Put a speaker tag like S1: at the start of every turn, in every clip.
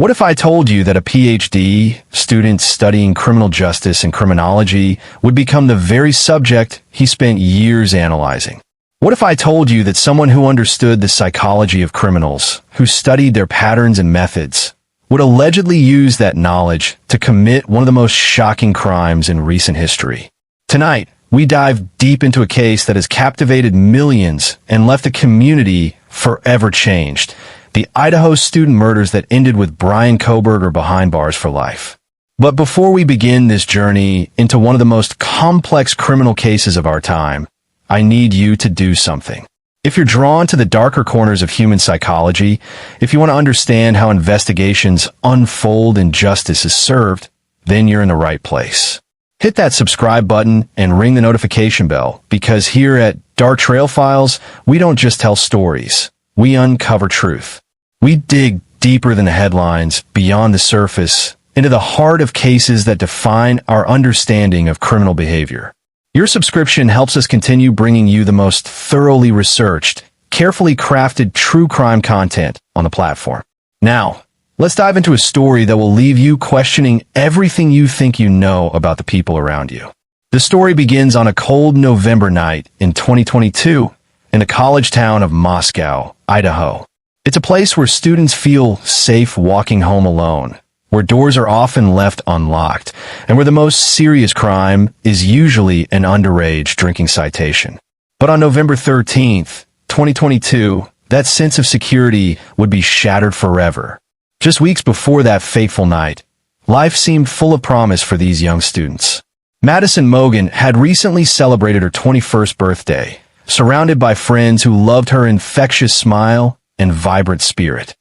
S1: What if I told you that a PhD student studying criminal justice and criminology would become the very subject he spent years analyzing? What if I told you that someone who understood the psychology of criminals, who studied their patterns and methods, would allegedly use that knowledge to commit one of the most shocking crimes in recent history? Tonight, we dive deep into a case that has captivated millions and left a community forever changed. The Idaho student murders that ended with Bryan Kohberger behind bars for life. But before we begin this journey into one of the most complex criminal cases of our time, I need you to do something. If you're drawn to the darker corners of human psychology, if you want to understand how investigations unfold and justice is served, then you're in the right place. Hit that subscribe button and ring the notification bell, because here at Dark Trail Files, we don't just tell stories, we uncover truth. We dig deeper than the headlines, beyond the surface, into the heart of cases that define our understanding of criminal behavior. Your subscription helps us continue bringing you the most thoroughly researched, carefully crafted true crime content on the platform. Now, let's dive into a story that will leave you questioning everything you think you know about the people around you. The story begins on a cold November night in 2022 in the college town of Moscow, Idaho. It's a place where students feel safe walking home alone, where doors are often left unlocked, and where the most serious crime is usually an underage drinking citation. But on November 13th, 2022, that sense of security would be shattered forever. Just weeks before that fateful night, life seemed full of promise for these young students. Madison Mogen had recently celebrated her 21st birthday, surrounded by friends who loved her infectious smile and vibrant spirit.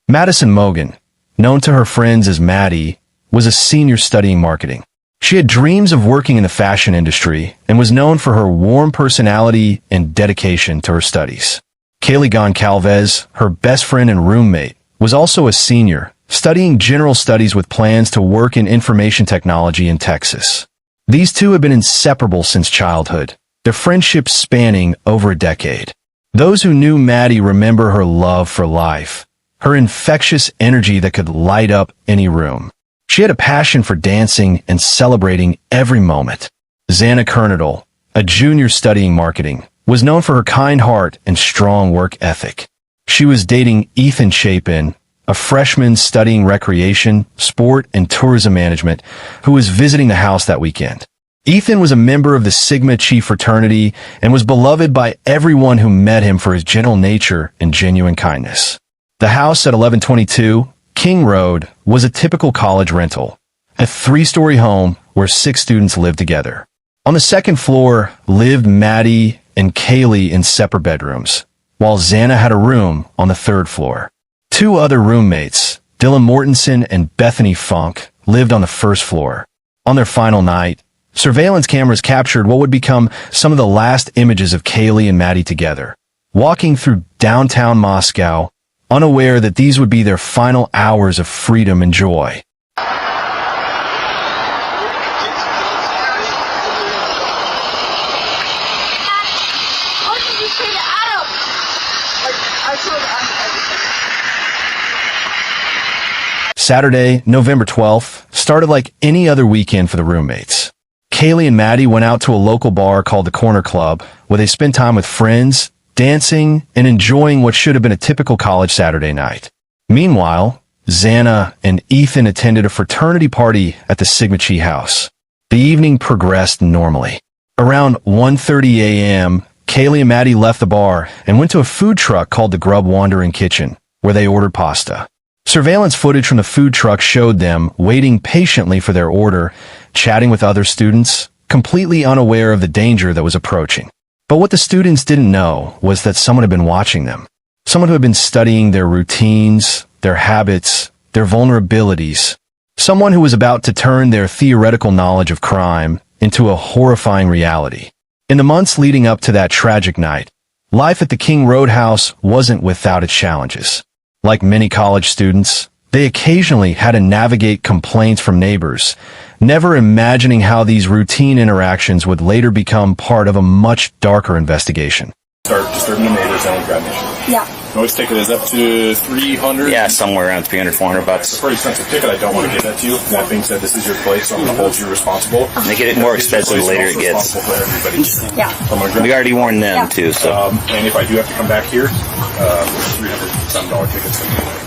S1: Madison Mogen, known to her friends as Maddie, was a senior studying marketing. She had dreams of working in the fashion industry and was known for her warm personality and dedication to her studies. Kaylee Goncalves, her best friend and roommate, was also a senior, studying general studies with plans to work in information technology in Texas. These two had been inseparable since childhood, their friendship spanning over a decade. Those who knew Maddie remember her love for life, her infectious energy that could light up any room. She had a passion for dancing and celebrating every moment. Xana Kernodle, a junior studying marketing, was known for her kind heart and strong work ethic. She was dating Ethan Chapin, a freshman studying recreation, sport, and tourism management, who was visiting the house that weekend. Ethan was a member of the Sigma Chi fraternity and was beloved by everyone who met him for his gentle nature and genuine kindness. The house at 1122 King Road was a typical college rental, a three-story home where 6 students lived together. On the second floor lived Maddie and Kaylee in separate bedrooms, while Xana had a room on the third floor. 2 other roommates, Dylan Mortensen and Bethany Funk, lived on the first floor. On their final night, surveillance cameras captured what would become some of the last images of Kaylee and Maddie together, walking through downtown Moscow, unaware that these would be their final hours of freedom and joy. Saturday, November 12th, started like any other weekend for the roommates. Kaylee and Maddie went out to a local bar called the Corner Club, where they spent time with friends, dancing, and enjoying what should have been a typical college Saturday night. Meanwhile, Xana and Ethan attended a fraternity party at the Sigma Chi house. The evening progressed normally. Around 1:30 a.m., Kaylee and Maddie left the bar and went to a food truck called the Grub Wandering Kitchen, where they ordered pasta. Surveillance footage from the food truck showed them waiting patiently for their order, chatting with other students, completely unaware of the danger that was approaching. But what the students didn't know was that someone had been watching them. Someone who had been studying their routines, their habits, their vulnerabilities. Someone who was about to turn their theoretical knowledge of crime into a horrifying reality. In the months leading up to that tragic night, life at the King Roadhouse wasn't without its challenges. Like many college students, They occasionally had to navigate complaints from neighbors, never imagining how these routine interactions would later become part of a much darker investigation.
S2: Start disturbing the neighbors and we've got an issue.
S3: Yeah.
S2: Noise ticket is up to $300.
S4: Yeah, somewhere around $300, $400 bucks.
S2: It's a pretty expensive ticket. I don't want to give that to you. That being said, this is your place, so I'm going to hold you responsible.
S4: They get it more expensive the later it gets.
S2: For everybody.
S3: Yeah.
S4: We already warned them too, so.
S2: And if I do have to come back here, $300 tickets.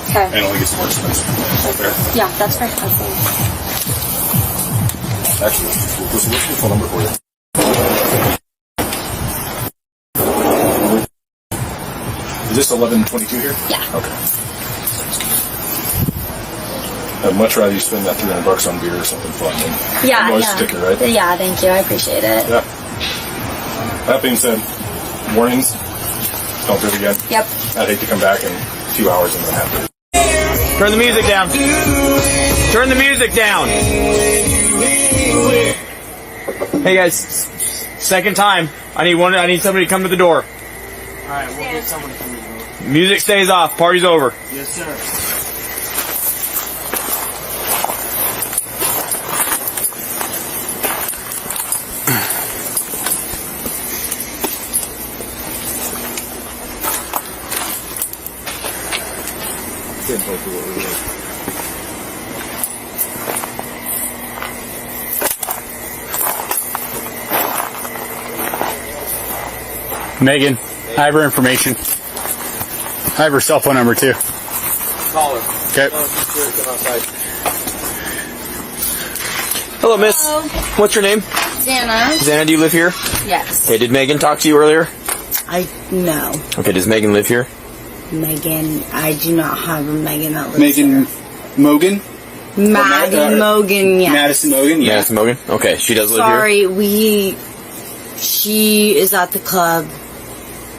S3: Okay.
S2: And it only gets more expensive. Fair?
S3: Yeah, that's fair.
S2: Actually, what's the phone number for you? Is this 1122 here?
S3: Yeah.
S2: Okay. I'd much rather you spend that $300 on beer or something fun than
S3: Yeah,
S2: a noise
S3: yeah.
S2: sticker, right?
S3: Yeah, thank you. I appreciate it.
S2: Yeah. That being said, warnings, don't do it again.
S3: Yep.
S2: I'd hate to come back in 2 hours and then have to.
S5: Turn the music down. Turn the music down. Hey guys, second time. I need somebody to come to the door.
S6: All right, we'll get someone to come to the door.
S5: Music stays off. Party's over.
S6: Yes, sir.
S7: Megan, I have her information. I have her cell phone number too.
S5: Call her.
S7: Okay.
S5: Hello, miss.
S3: Hello.
S5: What's your name?
S3: Xana.
S5: Xana, do you live here?
S3: Yes.
S5: Okay, did Megan talk to you earlier?
S8: No.
S5: Okay, does Megan live here?
S8: Megan, I do not have a Megan that lives
S7: Megan Mogen?
S8: Maddie Mogen, yes.
S7: Madison Mogen, yeah.
S5: Madison Mogen? Okay, she does live here?
S8: Sorry, she is at the club.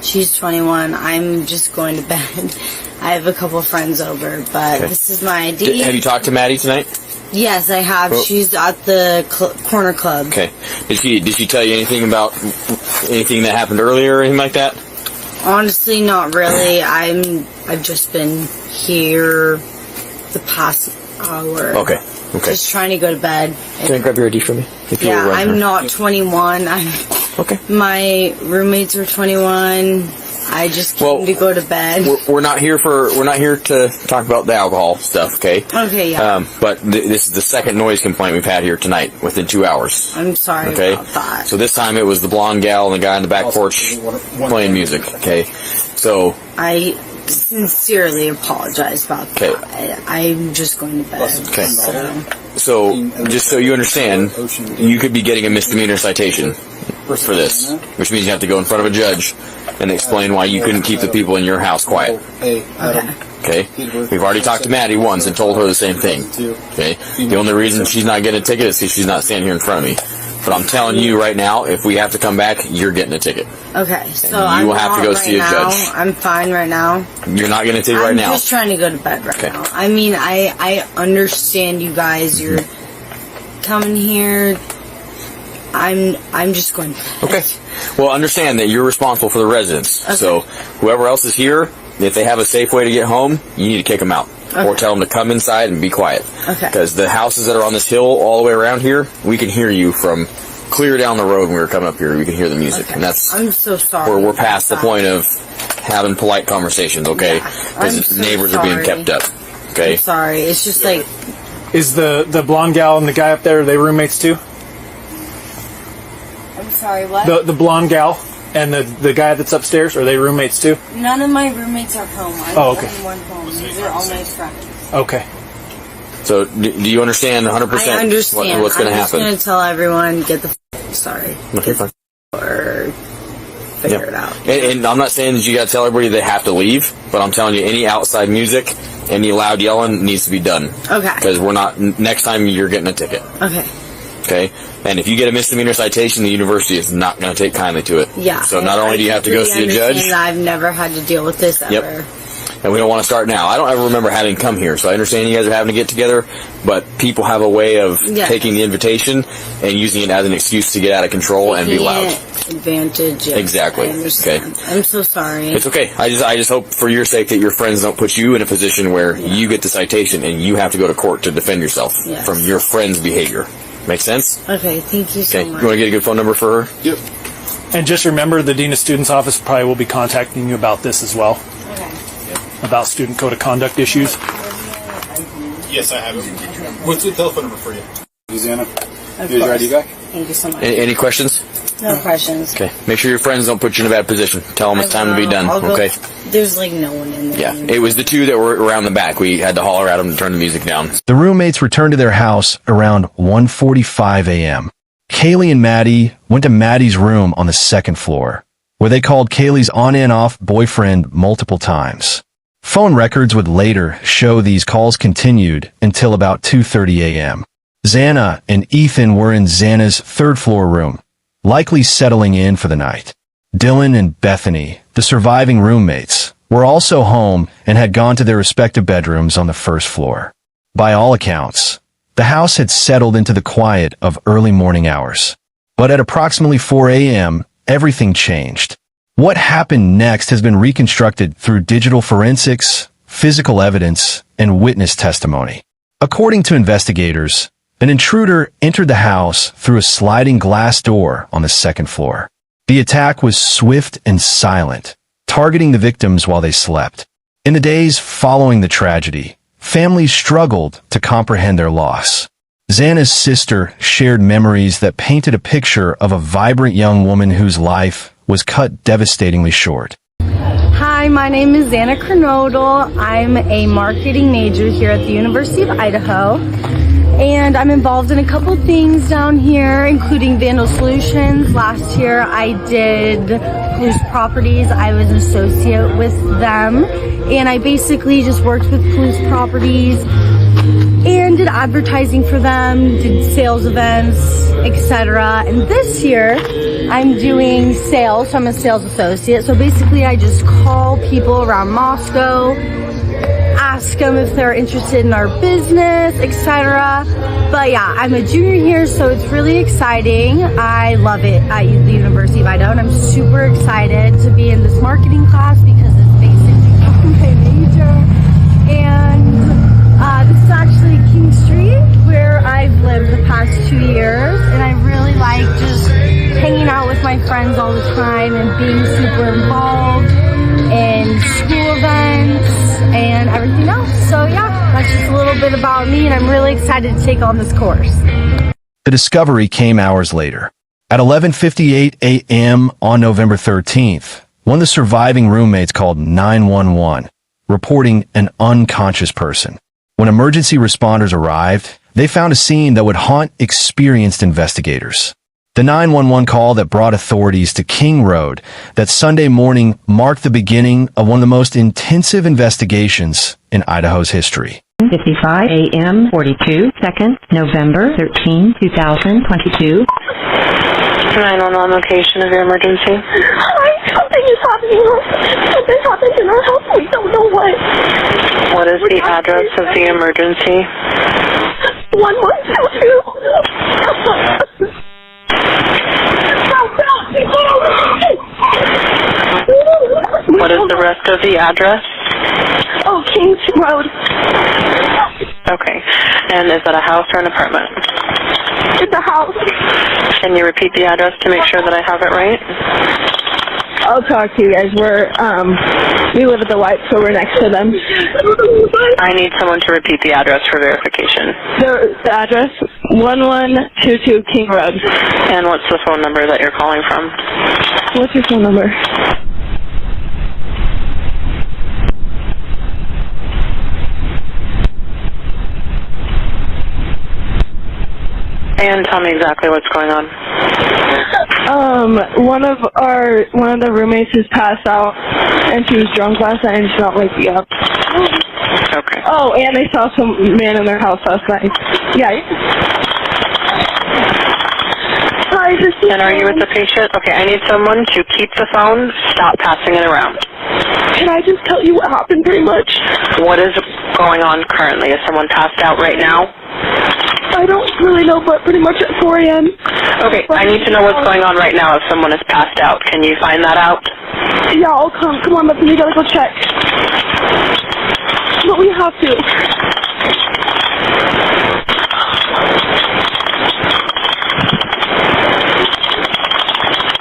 S8: She's 21. I'm just going to bed. I have a couple friends over, but this is my ID.
S5: Have you talked to Maddie tonight?
S8: Yes, I have.
S5: Oh.
S8: She's at the corner club.
S5: Okay. Did she tell you anything about anything that happened earlier or anything like that?
S8: Honestly, not really. I've just been here the past hour.
S5: Okay.
S8: Just trying to go to bed.
S5: Can I grab your ID from me?
S8: Yeah, I'm not 21.
S5: Okay.
S8: My roommates are 21. I just came to go to bed.
S5: We're not here to talk about the alcohol stuff, okay?
S8: Okay, yeah.
S5: But this is the second noise complaint we've had here tonight within 2 hours.
S8: I'm sorry about that.
S5: So this time it was the blonde gal and the guy on the back porch playing music, okay? So
S8: I sincerely apologize about that.
S5: Okay.
S8: I'm just going to bed.
S5: Okay. So just so you understand, you could be getting a misdemeanor citation for this, which means you have to go in front of a judge and explain why you couldn't keep the people in your house quiet. Okay? We've already talked to Maddie once and told her the same thing. Okay? The only reason she's not getting a ticket is because she's not standing here in front of me. But I'm telling you right now, if we have to come back, you're getting a ticket.
S8: Okay, so
S5: you will have to go see a judge.
S8: I'm fine right now.
S5: You're not getting a ticket right now.
S8: I'm just trying to go to bed right now. I mean, I understand you guys. You're coming here. I'm just going to bed.
S5: Okay. Well, understand that you're responsible for the residents. Okay. So whoever else is here, if they have a safe way to get home, you need to kick them out. Okay. Or tell them to come inside and be quiet.
S8: Okay.
S5: Because the houses that are on this hill all the way around here, we can hear you from clear down the road when we were coming up here. We can hear the music. Okay. And that's...
S8: I'm so sorry.
S5: We're past the point of having polite conversations, okay? Because neighbors are being kept up. Okay?
S8: I'm sorry. It's just like...
S6: Is the blonde gal and the guy up there, are they roommates too?
S8: I'm sorry, what?
S6: The blonde gal and the guy that's upstairs, are they roommates too?
S8: None of my roommates are home. I'm
S6: okay.
S8: the only one home. These are all my friends.
S6: Okay.
S5: So, do you understand 100%
S8: I understand.
S5: what's going to happen?
S8: I'm just going to tell everyone, get the sorry.
S5: Okay, fine.
S8: Or figure it out.
S5: And I'm not saying that you got to tell everybody they have to leave, but I'm telling you, any outside music, any loud yelling needs to be done.
S8: Okay.
S5: Because next time you're getting a ticket.
S8: Okay.
S5: Okay? And if you get a misdemeanor citation, the university is not going to take kindly to it.
S8: Yeah.
S5: So not only do you have to go see a judge.
S8: I've never had to deal with this ever.
S5: Yep. and we don't want to start now. I don't ever remember having come here, so I understand you guys are having to get together, but people have a way of taking the invitation and using it as an excuse to get out of control and be loud.
S8: Advantage.
S5: Exactly. Okay.
S8: I'm so sorry.
S5: It's okay. I just hope for your sake that your friends don't put you in a position where you get the citation and you have to go to court to defend yourself from your friend's behavior. Make sense?
S8: Okay, thank you so much.
S5: You want to get a good phone number for her?
S2: Yep.
S6: And just remember, the Dean of Students office probably will be contacting you about this as well.
S3: Okay.
S6: About student code of conduct issues.
S2: Yes, I have it. What's the telephone number for you?
S7: Xana,
S8: Of
S7: here's your
S8: course.
S7: ID back.
S8: Thank you so much.
S5: Any questions?
S8: No questions.
S5: Okay. Make sure your friends don't put you in a bad position. Tell them it's time to be done.
S8: I'll go-
S5: Okay.
S8: There's like no one in there.
S5: Yeah. It was the two that were around the back. We had to holler at them to turn the music down.
S1: The roommates returned to their house around 1:45 a.m. Kaylee and Maddie went to Maddie's room on the second floor, where they called Kaylee's on and off boyfriend multiple times. Phone records would later show these calls continued until about 2:30 a.m. Xana and Ethan were in Xana's third floor room, likely settling in for the night. Dylan and Bethany, the surviving roommates, were also home and had gone to their respective bedrooms on the first floor. By all accounts, the house had settled into the quiet of early morning hours. But at approximately 4 a.m., everything changed. What happened next has been reconstructed through digital forensics, physical evidence, and witness testimony. According to investigators, an intruder entered the house through a sliding glass door on the second floor. The attack was swift and silent, targeting the victims while they slept. In the days following the tragedy, families struggled to comprehend their loss. Xana's sister shared memories that painted a picture of a vibrant young woman whose life was cut devastatingly short.
S9: Hi, my name is Xana Kernodle. I'm a marketing major here at the University of Idaho, and I'm involved in a couple things down here, including Vandal Solutions. Last year I did Police Properties. I was an associate with them, and I basically just worked with Police Properties and did advertising for them, did sales events, etc. And this year I'm doing sales, so I'm a sales associate. So basically I just call people around Moscow, ask them if they're interested in our business, etc. But yeah, I'm a junior here, so it's really exciting. I love it at the University of Idaho, and I'm super excited to be in this marketing class because it's basically my major. And this is actually King Street, where I've lived the past 2 years, and I really like just hanging out with my friends all the time and being super involved in school events and everything else. So yeah, that's just a little bit about me, and I'm really excited to take on this course.
S1: The discovery came hours later. At 11:58 a.m. on November 13th, one of the surviving roommates called 911, reporting an unconscious person. When emergency responders arrived, they found a scene that would haunt experienced investigators. The 911 call that brought authorities to King Road that Sunday morning marked the beginning of one of the most intensive investigations in Idaho's history.
S10: 55 a.m. 42 seconds, November 13, 2022.
S11: 911 location of your emergency.
S12: Hi, something is happening. Something happened in our house. We don't know what.
S11: What is the address of the emergency?
S12: 1122.
S11: What is the rest of the address?
S12: Oh, King's Road.
S11: Okay. And is that a house or an apartment?
S12: It's a house.
S11: Can you repeat the address to make sure that I have it right?
S12: I'll talk to you guys. We live at the White, so we're next to them.
S11: I need someone to repeat the address for verification.
S12: The address, 1122 King Road.
S11: And what's the phone number that you're calling from?
S12: What's your phone number?
S11: And tell me exactly what's going on.
S12: One of the roommates has passed out, and she was drunk last night, and she's not waking up.
S11: Okay.
S12: Oh, and they saw some man in their house last night. Yeah. Hi, I just...
S11: And are you with the patient? Okay, I need someone to keep the phone, stop passing it around.
S12: Can I just tell you what happened pretty much?
S11: What is going on currently? Is someone passed out right now?
S12: I don't really know, but pretty much at 4 a.m.
S11: Okay, I need to know what's going on right now if someone is passed out. Can you find that out?
S12: Yeah, I'll come. Come on, but we gotta go check. But we have to.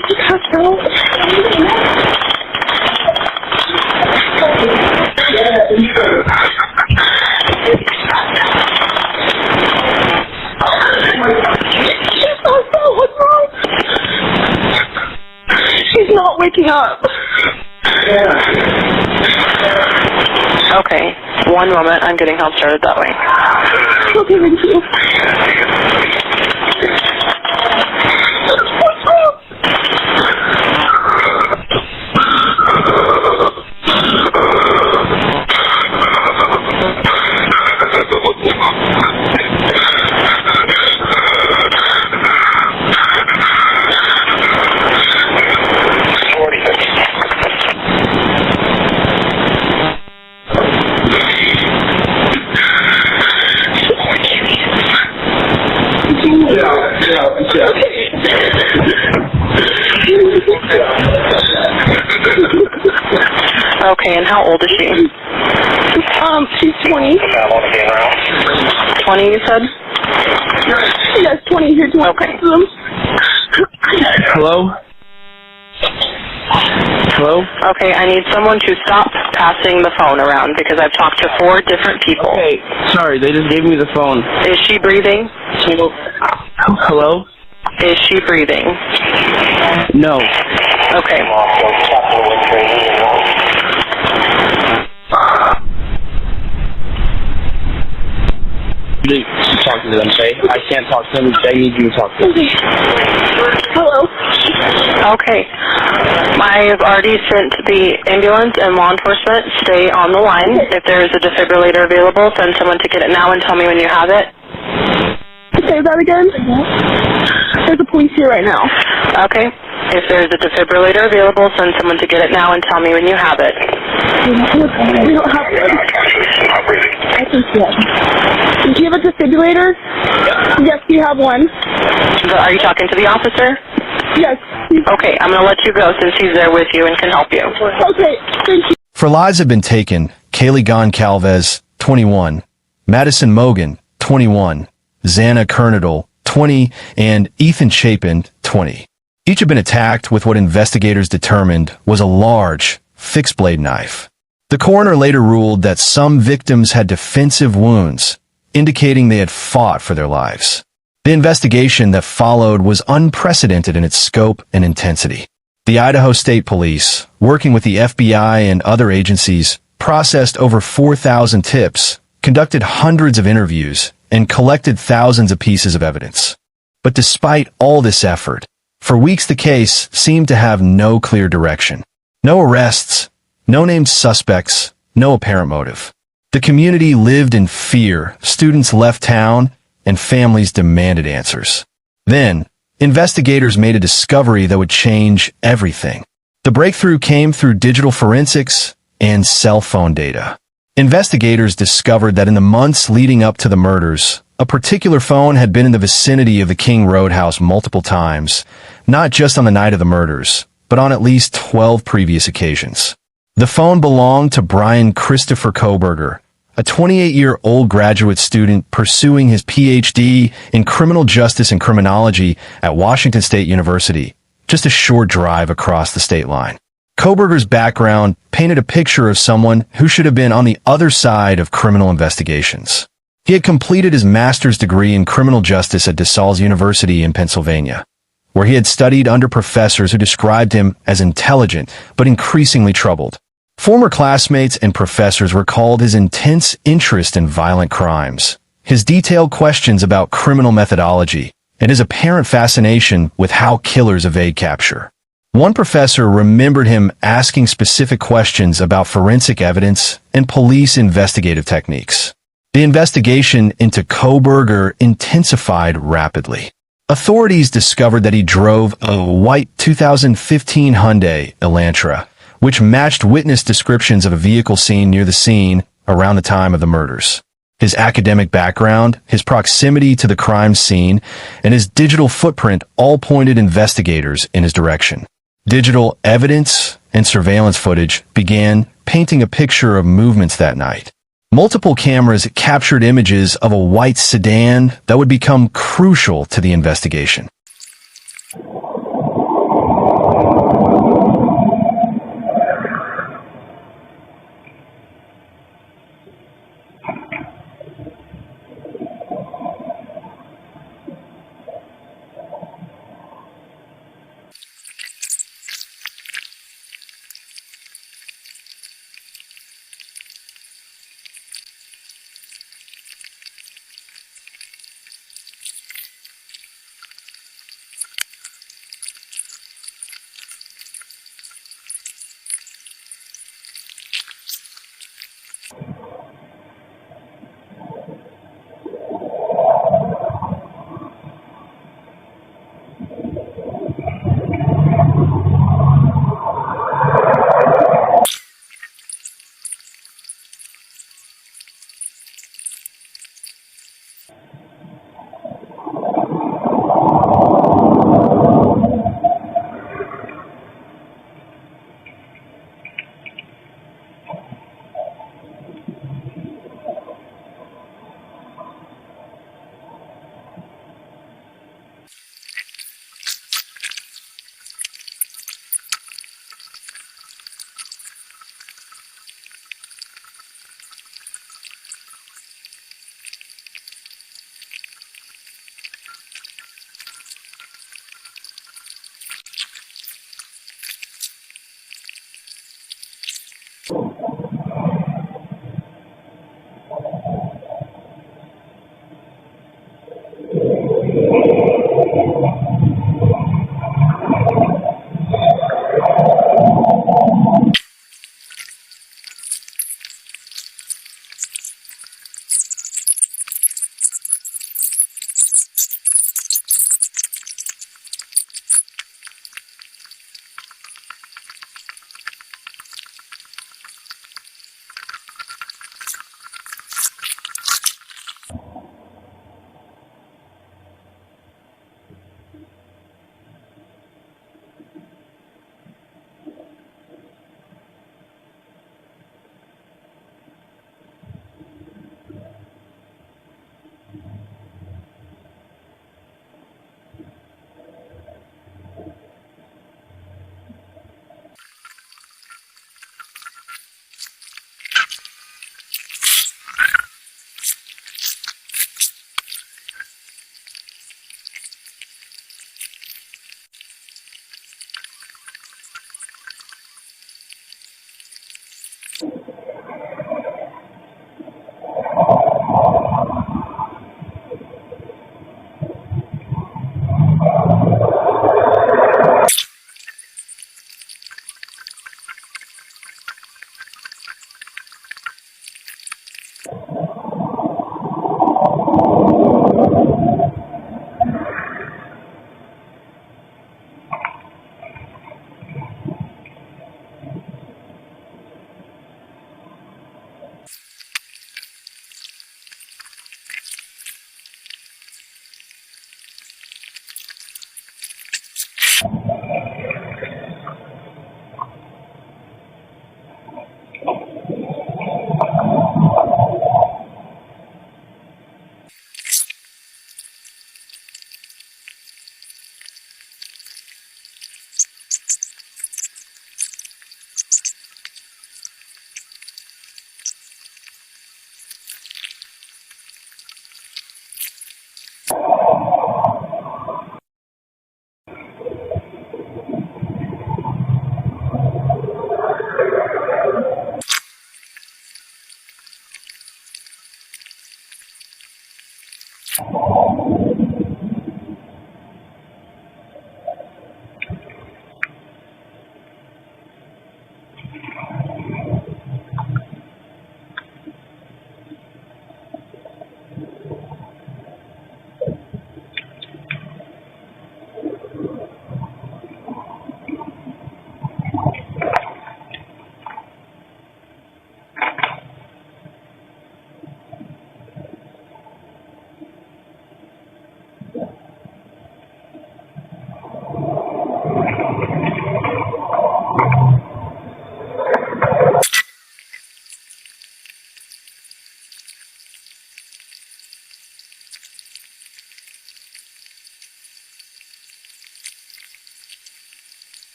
S12: Did you pass out? What's wrong? She's not waking up.
S11: Okay, one moment. I'm getting help started that way.
S12: Okay, thank you.
S11: Okay, and how old is she?
S12: She's 20.
S11: 20, you said?
S12: Yes, 20 here.
S11: Okay.
S13: Hello? Hello?
S11: Okay, I need someone to stop passing the phone around because I've talked to 4 different people.
S13: Okay, sorry, they just gave me the phone.
S11: Is she breathing?
S13: Hello?
S11: Is she breathing?
S13: No.
S11: Okay.
S13: Talk to them, say. I can't talk to them. I need you to talk to them.
S12: Hello?
S11: Okay. I've already sent the ambulance and law enforcement. Stay on the line. If there is a defibrillator available, send someone to get it now and tell me when you have it.
S12: Say that again? There's a police here right now.
S11: Okay. If there's a defibrillator available, send someone to get it now and tell me when you have it.
S12: We don't have one. I think yes. Do you have a defibrillator? Yes, you have one.
S11: Are you talking to the officer?
S12: Yes.
S11: Okay, I'm going to let you go since he's there with you and can help you.
S12: Okay, thank you.
S1: For lives have been taken, Kaylee Goncalves, 21, Madison Mogen, 21, Xana Kernodle, 20, and Ethan Chapin, 20. Each had been attacked with what investigators determined was a large, fixed-blade knife. The coroner later ruled that some victims had defensive wounds, indicating they had fought for their lives. The investigation that followed was unprecedented in its scope and intensity. The Idaho State Police, working with the FBI and other agencies, processed over 4,000 tips, conducted hundreds of interviews, and collected thousands of pieces of evidence. But despite all this effort, for weeks the case seemed to have no clear direction. No arrests, no named suspects, no apparent motive. The community lived in fear, students left town, and families demanded answers. Then, investigators made a discovery that would change everything. The breakthrough came through digital forensics and cell phone data. Investigators discovered that in the months leading up to the murders, a particular phone had been in the vicinity of the King Roadhouse multiple times, not just on the night of the murders, but on at least 12 previous occasions. The phone belonged to Bryan Kohberger, a 28-year-old graduate student pursuing his PhD in criminal justice and criminology at Washington State University, just a short drive across the state line. Kohberger's background painted a picture of someone who should have been on the other side of criminal investigations. He had completed his master's degree in criminal justice at DeSales University in Pennsylvania, where he had studied under professors who described him as intelligent but increasingly troubled. Former classmates and professors recalled his intense interest in violent crimes, his detailed questions about criminal methodology, and his apparent fascination with how killers evade capture. One professor remembered him asking specific questions about forensic evidence and police investigative techniques. The investigation into Kohberger intensified rapidly. Authorities discovered that he drove a white 2015 Hyundai Elantra, which matched witness descriptions of a vehicle seen near the scene around the time of the murders. His academic background, his proximity to the crime scene, and his digital footprint all pointed investigators in his direction. Digital evidence and surveillance footage began painting a picture of movements that night. Multiple cameras captured images of a white sedan that would become crucial to the investigation.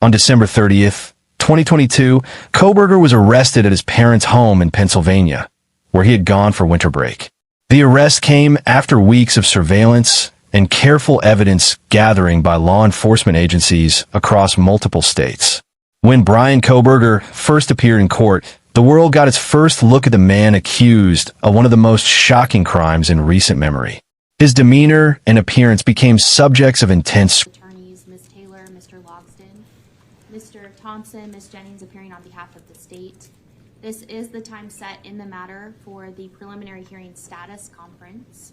S1: On December 30th, 2022, Kohberger was arrested at his parents' home in Pennsylvania, where he had gone for winter break. The arrest came after weeks of surveillance and careful evidence gathering by law enforcement agencies across multiple states. When Bryan Kohberger first appeared in court, the world got its first look at the man accused of one of the most shocking crimes in recent memory. His demeanor and appearance became subjects of intense
S14: attorneys, Ms. Taylor, Mr. Logsdon, Mr. Thompson, Ms. Jennings appearing on behalf of the state. This is the time set in the matter for the preliminary hearing status conference.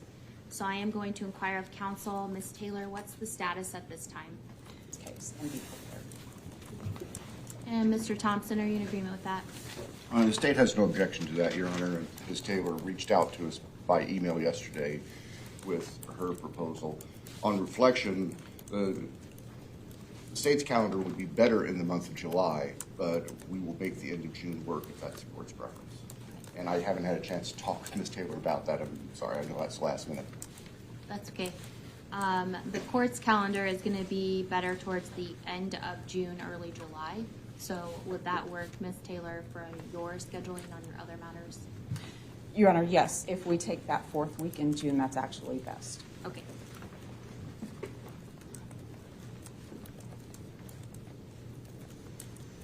S14: So I am going to inquire of counsel. Ms. Taylor, what's the status at this time? And Mr. Thompson, are you in agreement with that?
S15: The state has no objection to that, Your Honor. Ms. Taylor reached out to us by email yesterday with her proposal. On reflection, the state's calendar would be better in the month of July, but we will make the end of June work if that's the court's preference. And I haven't had a chance to talk to Ms. Taylor about that. I'm sorry, I know that's last minute.
S14: That's okay. The court's calendar is going to be better towards the end of June, early July. So would that work, Ms. Taylor, for your scheduling on your other matters?
S16: Your Honor, yes. If we take that fourth week in June, that's actually best.
S14: Okay.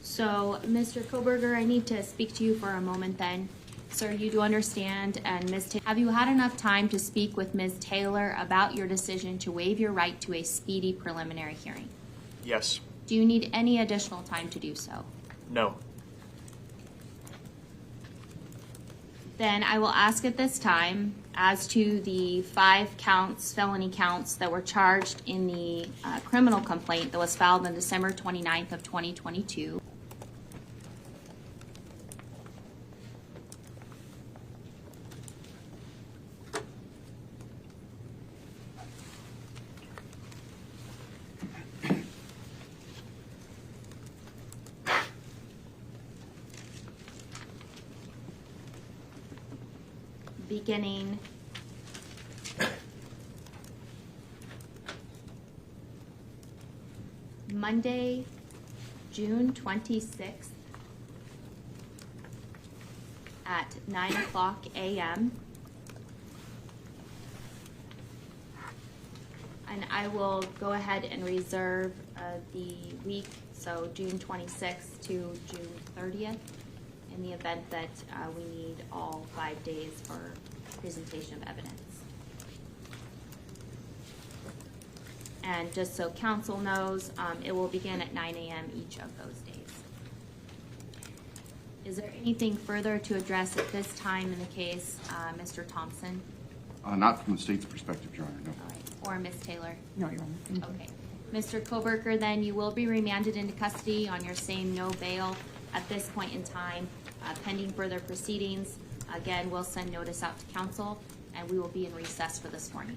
S14: So, Mr. Kohberger, I need to speak to you for a moment then. Sir, you do understand, and Ms. Taylor, have you had enough time to speak with Ms. Taylor about your decision to waive your right to a speedy preliminary hearing?
S17: Yes.
S14: Do you need any additional time to do so?
S17: No.
S14: Then I will ask at this time, as to the 5 counts, felony counts that were charged in the criminal complaint that was filed on December 29th of 2022. Beginning Monday, June 26th at 9:00 a.m. And I will go ahead and reserve the week, so June 26th to June 30th. In the event that we need all 5 days for presentation of evidence. And just so counsel knows, it will begin at 9 a.m. each of those days. Is there anything further to address at this time in the case, Mr. Thompson?
S15: Not from the state's perspective, Your Honor, no.
S14: All right. Or Ms. Taylor?
S16: No, Your Honor.
S14: Okay. Mr. Kohberger, then you will be remanded into custody on your same no bail at this point in time, pending further proceedings. Again, we'll send notice out to counsel, and we will be in recess for this morning.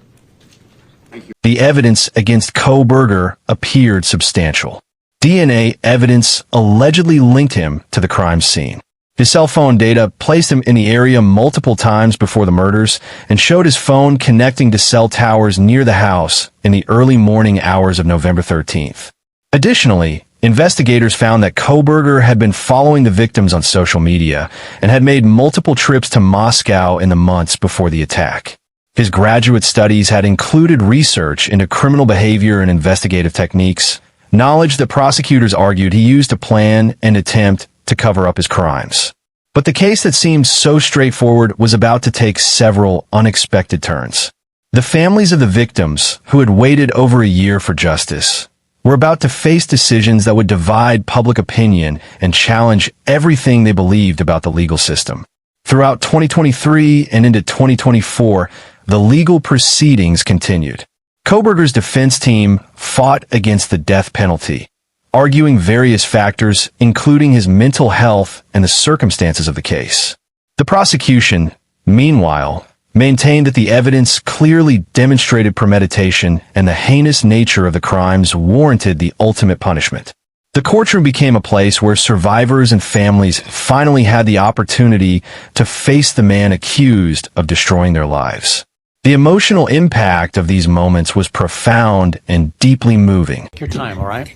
S15: Thank you.
S1: The evidence against Kohberger appeared substantial. DNA evidence allegedly linked him to the crime scene. His cell phone data placed him in the area multiple times before the murders and showed his phone connecting to cell towers near the house in the early morning hours of November 13th. Additionally, investigators found that Kohberger had been following the victims on social media and had made multiple trips to Moscow in the months before the attack. His graduate studies had included research into criminal behavior and investigative techniques, knowledge that prosecutors argued he used to plan and attempt to cover up his crimes. But the case that seemed so straightforward was about to take several unexpected turns. The families of the victims, who had waited over a year for justice, were about to face decisions that would divide public opinion and challenge everything they believed about the legal system. Throughout 2023 and into 2024, the legal proceedings continued. Kohberger's defense team fought against the death penalty, arguing various factors, including his mental health and the circumstances of the case. The prosecution, meanwhile, maintained that the evidence clearly demonstrated premeditation and the heinous nature of the crimes warranted the ultimate punishment. The courtroom became a place where survivors and families finally had the opportunity to face the man accused of destroying their lives. The emotional impact of these moments was profound and deeply moving.
S7: Take your time, all right?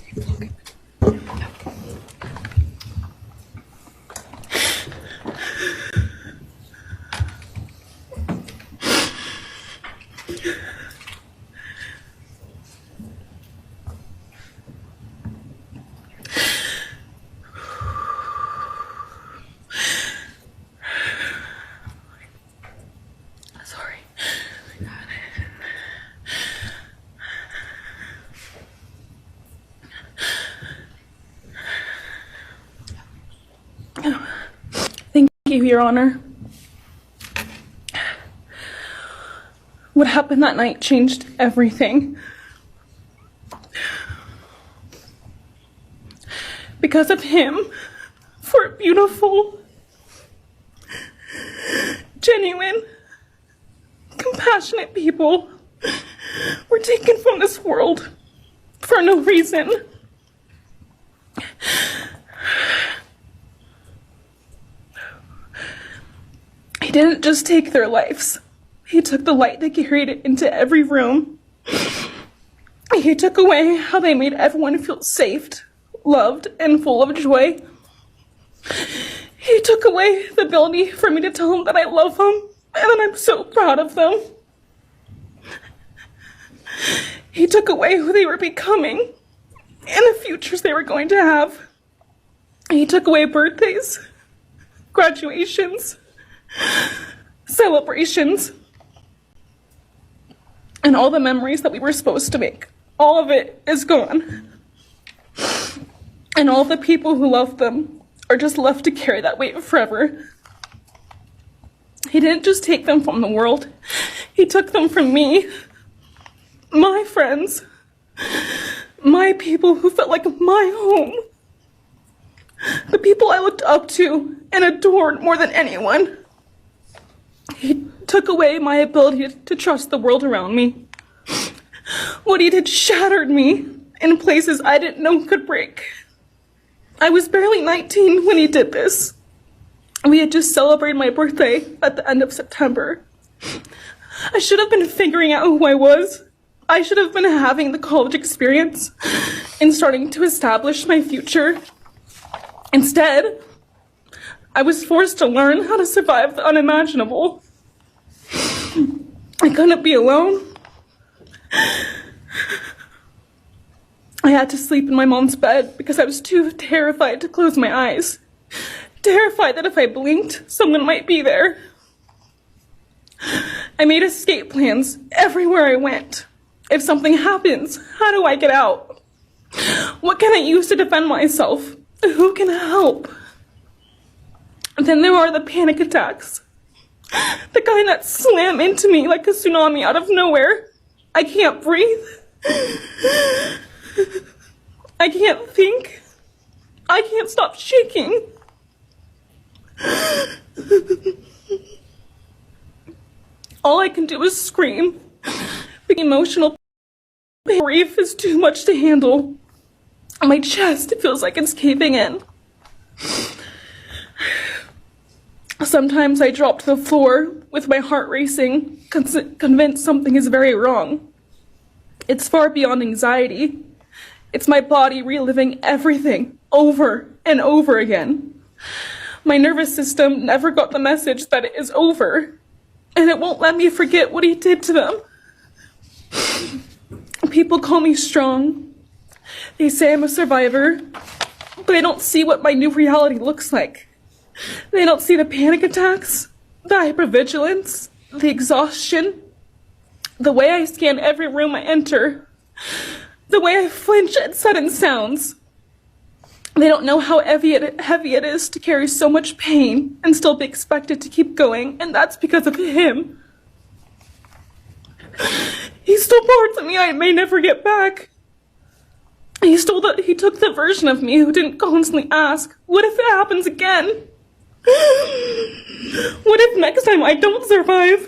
S12: Thank you, Your Honor. What happened that night changed everything. Because of him, 4 beautiful, genuine, compassionate people were taken from this world for no reason. He didn't just take their lives. He took the light that carried it into every room. He took away how they made everyone feel safe, loved, and full of joy. He took away the ability for me to tell them that I love them and that I'm so proud of them. He took away who they were becoming and the futures they were going to have. He took away birthdays, graduations, celebrations, and all the memories that we were supposed to make. All of it is gone. And all the people who loved them are just left to carry that weight forever. He didn't just take them from the world. He took them from me, my friends, my people who felt like my home, the people I looked up to and adored more than anyone. He took away my ability to trust the world around me. What he did shattered me in places I didn't know could break. I was barely 19 when he did this. We had just celebrated my birthday at the end of September. I should have been figuring out who I was. I should have been having the college experience and starting to establish my future. Instead, I was forced to learn how to survive the unimaginable. I couldn't be alone. I had to sleep in my mom's bed because I was too terrified to close my eyes. Terrified that if I blinked, someone might be there. I made escape plans everywhere I went. If something happens, how do I get out? What can I use to defend myself? Who can help? And then there are the panic attacks. The kind that slam into me like a tsunami out of nowhere. I can't breathe. I can't think. I can't stop shaking. All I can do is scream. The emotional grief is too much to handle. My chest feels like it's caving in. Sometimes I drop to the floor with my heart racing, convinced something is very wrong. It's far beyond anxiety. It's my body reliving everything over and over again. My nervous system never got the message that it is over, and it won't let me forget what he did to them. People call me strong. They say I'm a survivor, but they don't see what my new reality looks like. They don't see the panic attacks, the hypervigilance, the exhaustion, the way I scan every room I enter, the way I flinch at sudden sounds. They don't know how heavy it is to carry so much pain and still be expected to keep going, and that's because of him. He stole parts of me I may never get back. He took the version of me who didn't constantly ask, what if it happens again? What if next time I don't survive?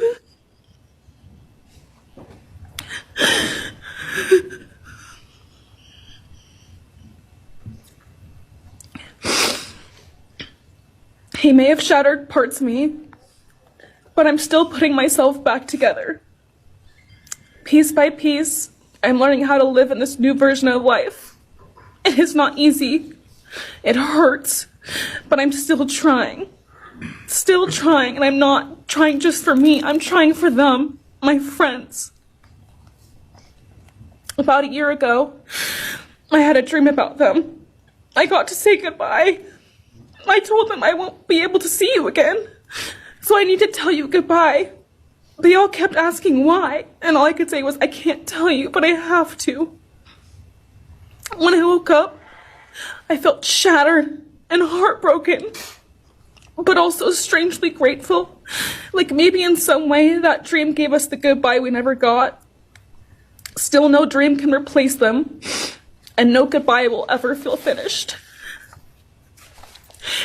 S12: He may have shattered parts of me, but I'm still putting myself back together. Piece by piece, I'm learning how to live in this new version of life. It is not easy. It hurts. But I'm still trying. Still trying, and I'm not trying just for me. I'm trying for them, my friends. About a year ago, I had a dream about them. I got to say goodbye. I told them I won't be able to see you again, so I need to tell you goodbye. They all kept asking why, and all I could say was, I can't tell you, but I have to. When I woke up, I felt shattered and heartbroken, but also strangely grateful. Like maybe in some way that dream gave us the goodbye we never got. Still, no dream can replace them, and no goodbye will ever feel finished.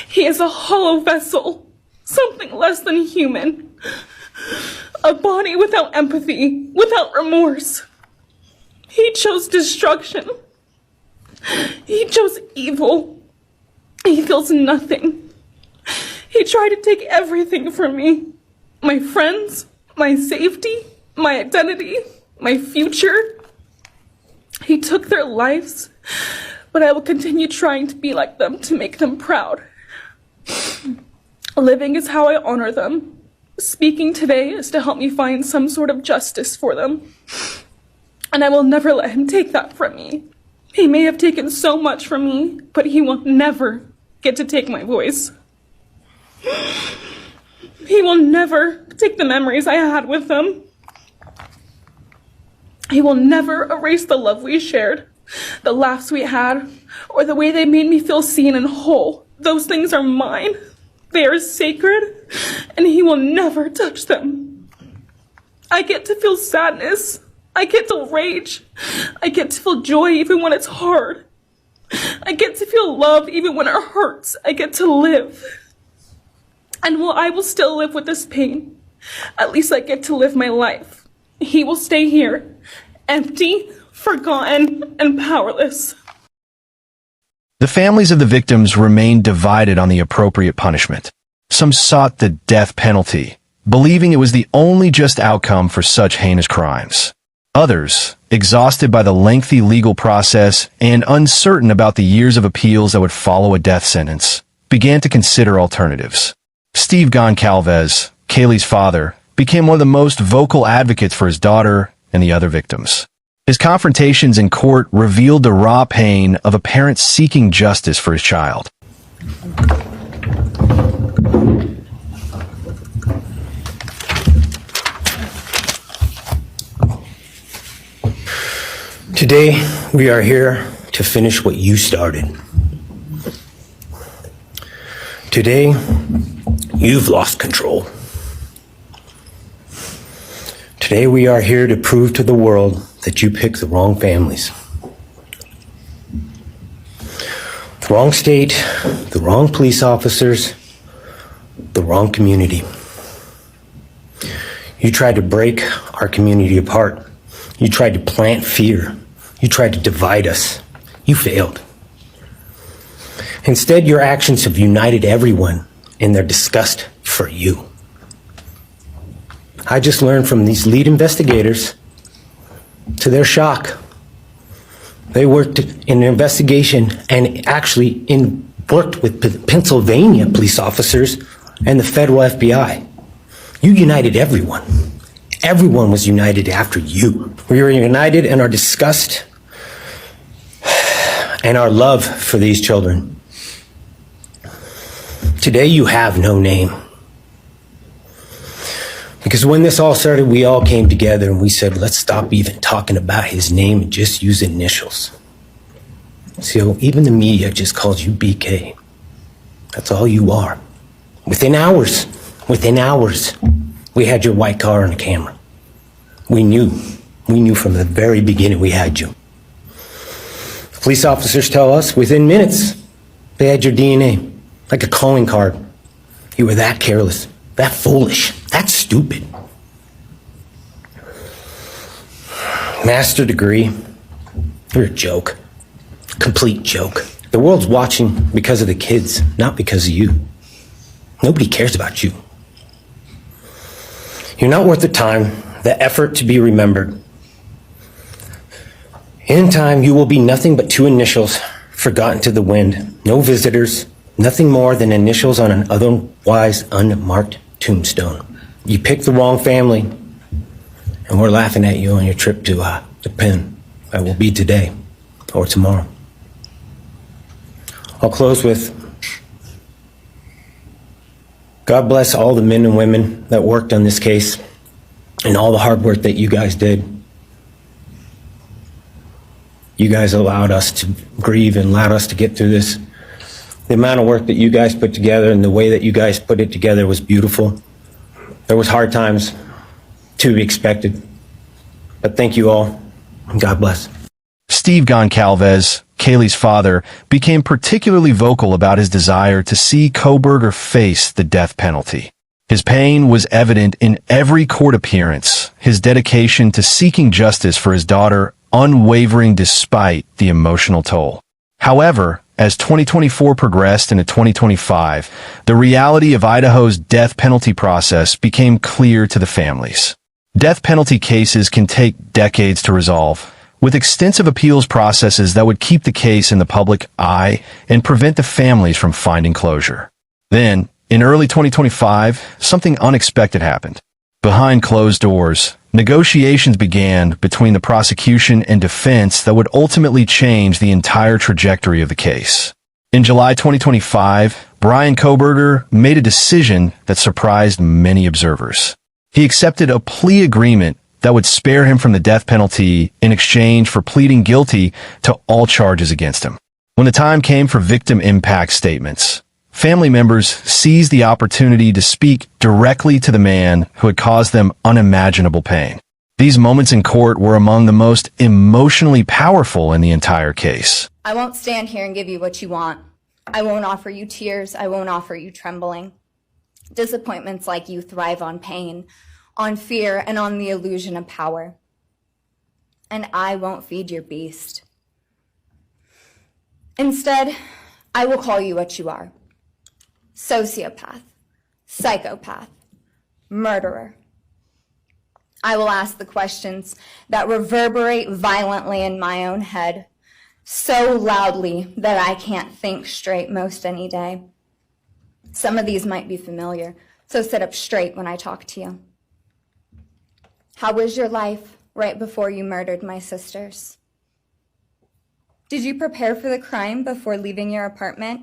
S12: He is a hollow vessel, something less than human. A body without empathy, without remorse. He chose destruction. He chose evil. He feels nothing. He tried to take everything from me. My friends, my safety, my identity, my future. He took their lives, but I will continue trying to be like them, to make them proud. Living is how I honor them. Speaking today is to help me find some sort of justice for them. And I will never let him take that from me. He may have taken so much from me, but he will never get to take my voice. He will never take the memories I had with them. He will never erase the love we shared, the laughs we had, or the way they made me feel seen and whole. Those things are mine. They are sacred, and he will never touch them. I get to feel sadness. I get to rage. I get to feel joy even when it's hard. I get to feel love even when it hurts. I get to live. And while I will still live with this pain, at least I get to live my life. He will stay here, empty, forgotten, and powerless.
S1: The families of the victims remained divided on the appropriate punishment. Some sought the death penalty, believing it was the only just outcome for such heinous crimes. Others, exhausted by the lengthy legal process and uncertain about the years of appeals that would follow a death sentence, began to consider alternatives. Steve Goncalves, Kaylee's father, became one of the most vocal advocates for his daughter and the other victims. His confrontations in court revealed the raw pain of a parent seeking justice for his child.
S17: Today, we are here to finish what you started. Today, you've lost control. Today, we are here to prove to the world that you picked the wrong families. The wrong state, the wrong police officers, the wrong community. You tried to break our community apart. You tried to plant fear. You tried to divide us. You failed. Instead, your actions have united everyone in their disgust for you. I just learned from these lead investigators, to their shock, they worked in an investigation and actually worked with Pennsylvania police officers and the federal FBI. You united everyone. Everyone was united after you. We were united in our disgust and our love for these children. Today you have no name. Because when this all started, we all came together and we said, let's stop even talking about his name and just use initials. So even the media just calls you BK. That's all you are. Within hours, we had your white car on the camera. We knew from the very beginning we had you. Police officers tell us within minutes they had your DNA, like a calling card. You were that careless, that foolish, that stupid. Master degree, you're a joke, complete joke. The world's watching because of the kids, not because of you. Nobody cares about you. You're not worth the time, the effort to be remembered. In time, you will be nothing but two initials forgotten to the wind. No visitors, nothing more than initials on an otherwise unmarked tombstone. You picked the wrong family, and we're laughing at you on your trip to the pen. That will be today or tomorrow. I'll close with, God bless all the men and women that worked on this case and all the hard work that you guys did. You guys allowed us to grieve and allowed us to get through this. The amount of work that you guys put together and the way that you guys put it together was beautiful. There was hard times to be expected. But thank you all, and God bless.
S1: Steve Goncalves, Kaylee's father, became particularly vocal about his desire to see Kohberger face the death penalty. His pain was evident in every court appearance, his dedication to seeking justice for his daughter unwavering despite the emotional toll. However, as 2024 progressed into 2025, the reality of Idaho's death penalty process became clear to the families. Death penalty cases can take decades to resolve, with extensive appeals processes that would keep the case in the public eye and prevent the families from finding closure. Then, in early 2025, something unexpected happened. Behind closed doors, negotiations began between the prosecution and defense that would ultimately change the entire trajectory of the case. In July 2025, Bryan Kohberger made a decision that surprised many observers. He accepted a plea agreement that would spare him from the death penalty in exchange for pleading guilty to all charges against him. When the time came for victim impact statements, family members seized the opportunity to speak directly to the man who had caused them unimaginable pain. These moments in court were among the most emotionally powerful in the entire case.
S18: I won't stand here and give you what you want. I won't offer you tears. I won't offer you trembling. Disappointments like you thrive on pain, on fear, and on the illusion of power. And I won't feed your beast. Instead, I will call you what you are. Sociopath, psychopath, murderer. I will ask the questions that reverberate violently in my own head, so loudly that I can't think straight most any day. Some of these might be familiar, so sit up straight when I talk to you. How was your life right before you murdered my sisters? Did you prepare for the crime before leaving your apartment?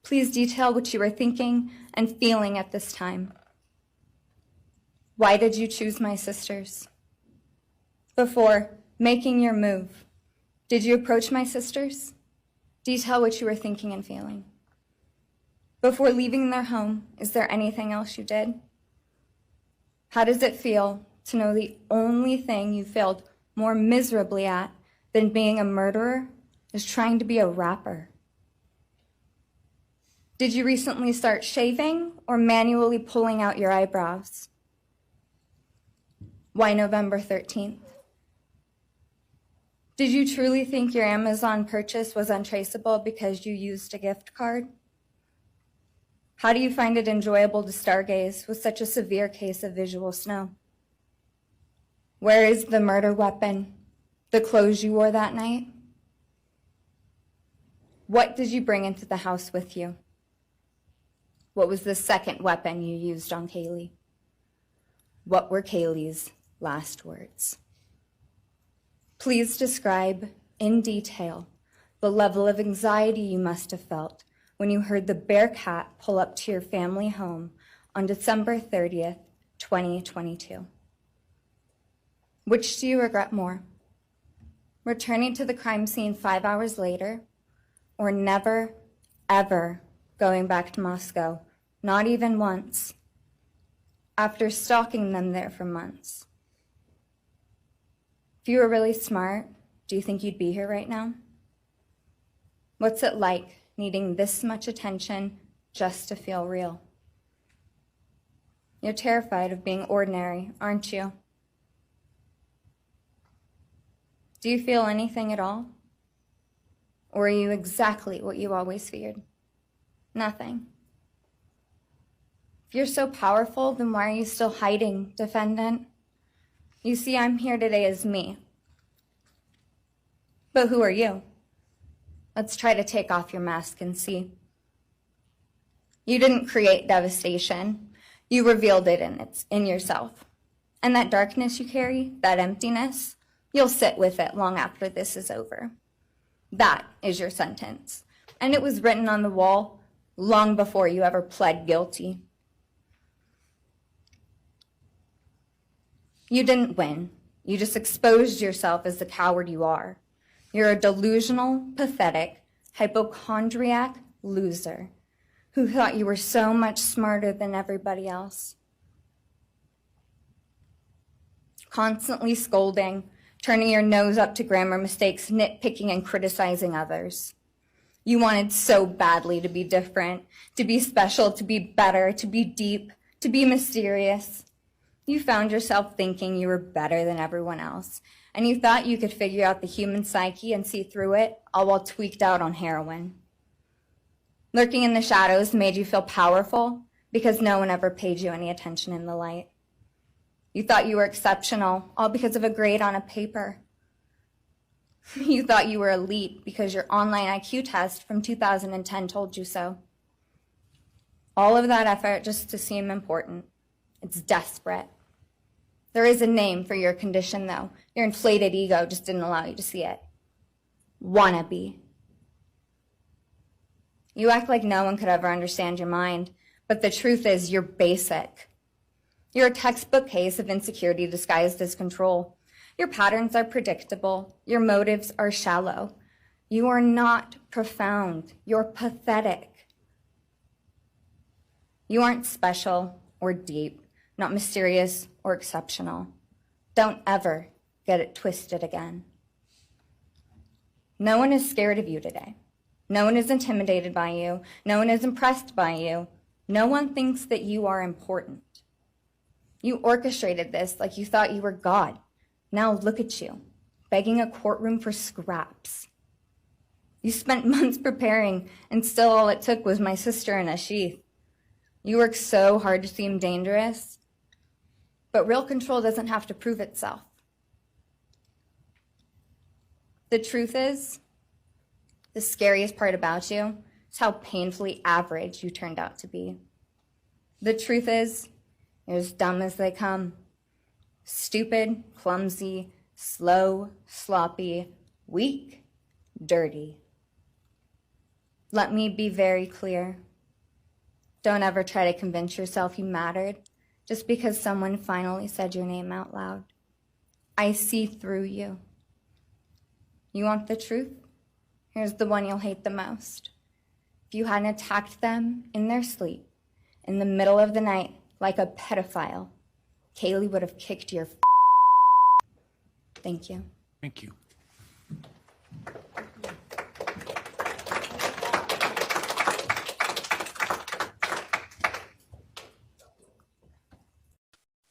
S18: Please detail what you were thinking and feeling at this time. Why did you choose my sisters? Before making your move, did you approach my sisters? Detail what you were thinking and feeling. Before leaving their home, is there anything else you did? How does it feel to know the only thing you failed more miserably at than being a murderer is trying to be a rapper? Did you recently start shaving or manually pulling out your eyebrows? Why November 13th? Did you truly think your Amazon purchase was untraceable because you used a gift card? How do you find it enjoyable to stargaze with such a severe case of visual snow? Where is the murder weapon, the clothes you wore that night? What did you bring into the house with you? What was the second weapon you used on Kaylee? What were Kaylee's last words? Please describe in detail the level of anxiety you must have felt when you heard the Bearcat pull up to your family home on December 30th, 2022. Which do you regret more? Returning to the crime scene 5 hours later, or never, ever going back to Moscow, not even once, after stalking them there for months? If you were really smart, do you think you'd be here right now? What's it like needing this much attention just to feel real? You're terrified of being ordinary, aren't you? Do you feel anything at all? Or are you exactly what you always feared? Nothing. If you're so powerful, then why are you still hiding, defendant? You see, I'm here today as me. But who are you? Let's try to take off your mask and see. You didn't create devastation. You revealed it in yourself. And that darkness you carry, that emptiness, you'll sit with it long after this is over. That is your sentence. And it was written on the wall long before you ever pled guilty. You didn't win. You just exposed yourself as the coward you are. You're a delusional, pathetic, hypochondriac loser who thought you were so much smarter than everybody else. Constantly scolding, turning your nose up to grammar mistakes, nitpicking and criticizing others. You wanted so badly to be different, to be special, to be better, to be deep, to be mysterious. You found yourself thinking you were better than everyone else, and you thought you could figure out the human psyche and see through it, all while tweaked out on heroin. Lurking in the shadows made you feel powerful because no one ever paid you any attention in the light. You thought you were exceptional, all because of a grade on a paper. You thought you were elite because your online IQ test from 2010 told you so. All of that effort just to seem important. It's desperate. There is a name for your condition, though. Your inflated ego just didn't allow you to see it. Wannabe. You act like no one could ever understand your mind, but the truth is you're basic. You're a textbook case of insecurity disguised as control. Your patterns are predictable. Your motives are shallow. You are not profound. You're pathetic. You aren't special or deep, not mysterious or exceptional. Don't ever get it twisted again. No one is scared of you today. No one is intimidated by you. No one is impressed by you. No one thinks that you are important. You orchestrated this like you thought you were God. Now look at you, begging a courtroom for scraps. You spent months preparing, and still all it took was my sister in a sheath. You worked so hard to seem dangerous, but real control doesn't have to prove itself. The truth is, the scariest part about you is how painfully average you turned out to be. The truth is, you're as dumb as they come. Stupid, clumsy, slow, sloppy, weak, dirty. Let me be very clear. Don't ever try to convince yourself you mattered just because someone finally said your name out loud. I see through you. You want the truth? Here's the one you'll hate the most. If you hadn't attacked them in their sleep, in the middle of the night, like a pedophile, Kaylee would have kicked your Thank you.
S6: Thank you.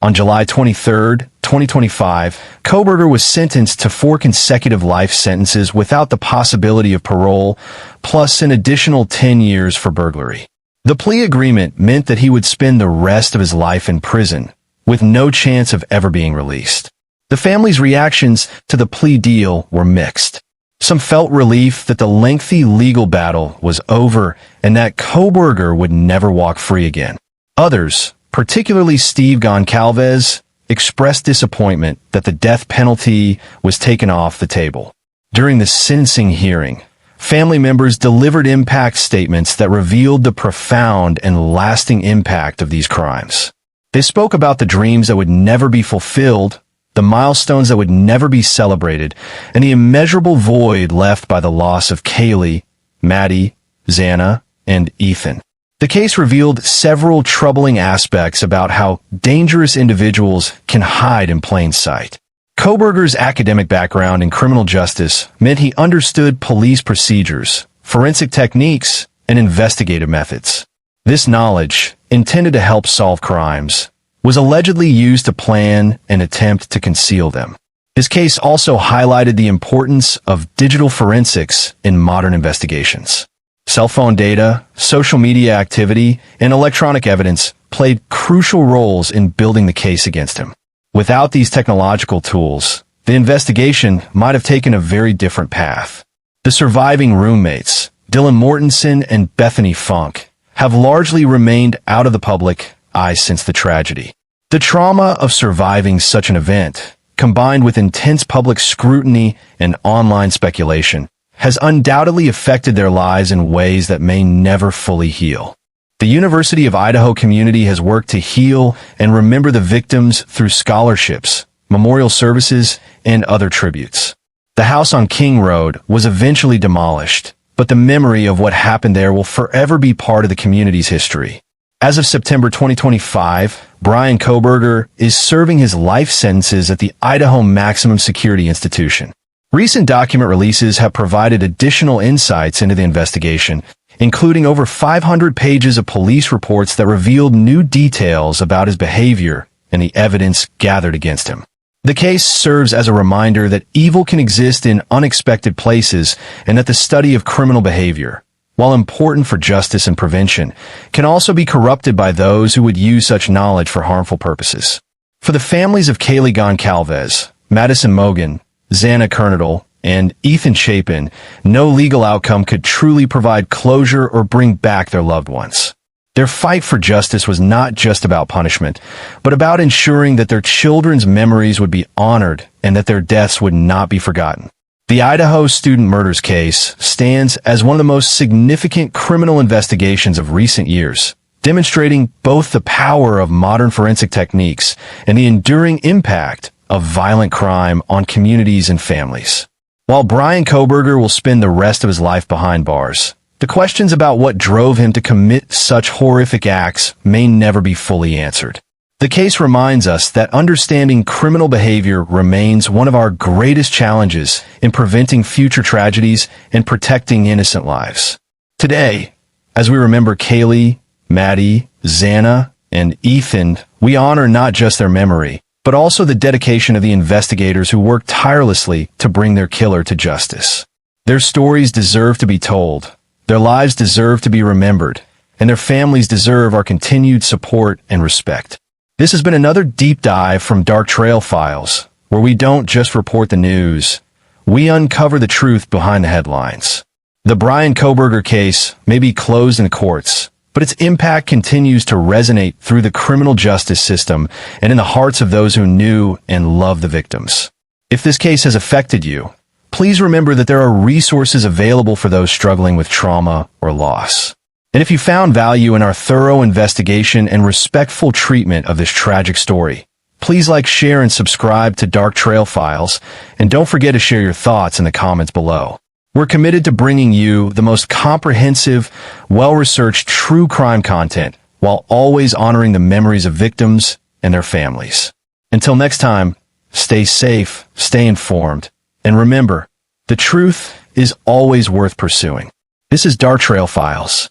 S1: On July 23, 2025, Kohberger was sentenced to 4 consecutive life sentences without the possibility of parole, plus an additional 10 years for burglary. The plea agreement meant that he would spend the rest of his life in prison, with no chance of ever being released. The family's reactions to the plea deal were mixed. Some felt relief that the lengthy legal battle was over and that Kohberger would never walk free again. Others, particularly Steve Goncalves, expressed disappointment that the death penalty was taken off the table. During the sentencing hearing, family members delivered impact statements that revealed the profound and lasting impact of these crimes. They spoke about the dreams that would never be fulfilled, the milestones that would never be celebrated, and the immeasurable void left by the loss of Kaylee, Maddie, Xana, and Ethan. The case revealed several troubling aspects about how dangerous individuals can hide in plain sight. Kohberger's academic background in criminal justice meant he understood police procedures, forensic techniques, and investigative methods. This knowledge, intended to help solve crimes, was allegedly used to plan and attempt to conceal them. His case also highlighted the importance of digital forensics in modern investigations. Cell phone data, social media activity, and electronic evidence played crucial roles in building the case against him. Without these technological tools, the investigation might have taken a very different path. The surviving roommates, Dylan Mortensen and Bethany Funk, have largely remained out of the public eye since the tragedy. The trauma of surviving such an event, combined with intense public scrutiny and online speculation, has undoubtedly affected their lives in ways that may never fully heal. The University of Idaho community has worked to heal and remember the victims through scholarships, memorial services, and other tributes. The house on King Road was eventually demolished, but the memory of what happened there will forever be part of the community's history. As of September 2025, Bryan Kohberger is serving his life sentences at the Idaho Maximum Security Institution. Recent document releases have provided additional insights into the investigation, including over 500 pages of police reports that revealed new details about his behavior and the evidence gathered against him. The case serves as a reminder that evil can exist in unexpected places and that the study of criminal behavior, while important for justice and prevention, can also be corrupted by those who would use such knowledge for harmful purposes. For the families of Kaylee Goncalves, Madison Mogen, Xana Kernodle, and Ethan Chapin, no legal outcome could truly provide closure or bring back their loved ones. Their fight for justice was not just about punishment, but about ensuring that their children's memories would be honored and that their deaths would not be forgotten. The Idaho student murders case stands as one of the most significant criminal investigations of recent years, demonstrating both the power of modern forensic techniques and the enduring impact of violent crime on communities and families. While Bryan Kohberger will spend the rest of his life behind bars, the questions about what drove him to commit such horrific acts may never be fully answered. The case reminds us that understanding criminal behavior remains one of our greatest challenges in preventing future tragedies and protecting innocent lives. Today, as we remember Kaylee, Maddie, Xana, and Ethan, we honor not just their memory, but also the dedication of the investigators who worked tirelessly to bring their killer to justice. Their stories deserve to be told, their lives deserve to be remembered, and their families deserve our continued support and respect. This has been another deep dive from Dark Trail Files, where we don't just report the news, we uncover the truth behind the headlines. The Bryan Kohberger case may be closed in courts, but its impact continues to resonate through the criminal justice system and in the hearts of those who knew and loved the victims. If this case has affected you, please remember that there are resources available for those struggling with trauma or loss. And if you found value in our thorough investigation and respectful treatment of this tragic story, please like, share, and subscribe to Dark Trail Files, and don't forget to share your thoughts in the comments below. We're committed to bringing you the most comprehensive, well-researched true crime content while always honoring the memories of victims and their families. Until next time, stay safe, stay informed, and remember, the truth is always worth pursuing. This is Dark Trail Files.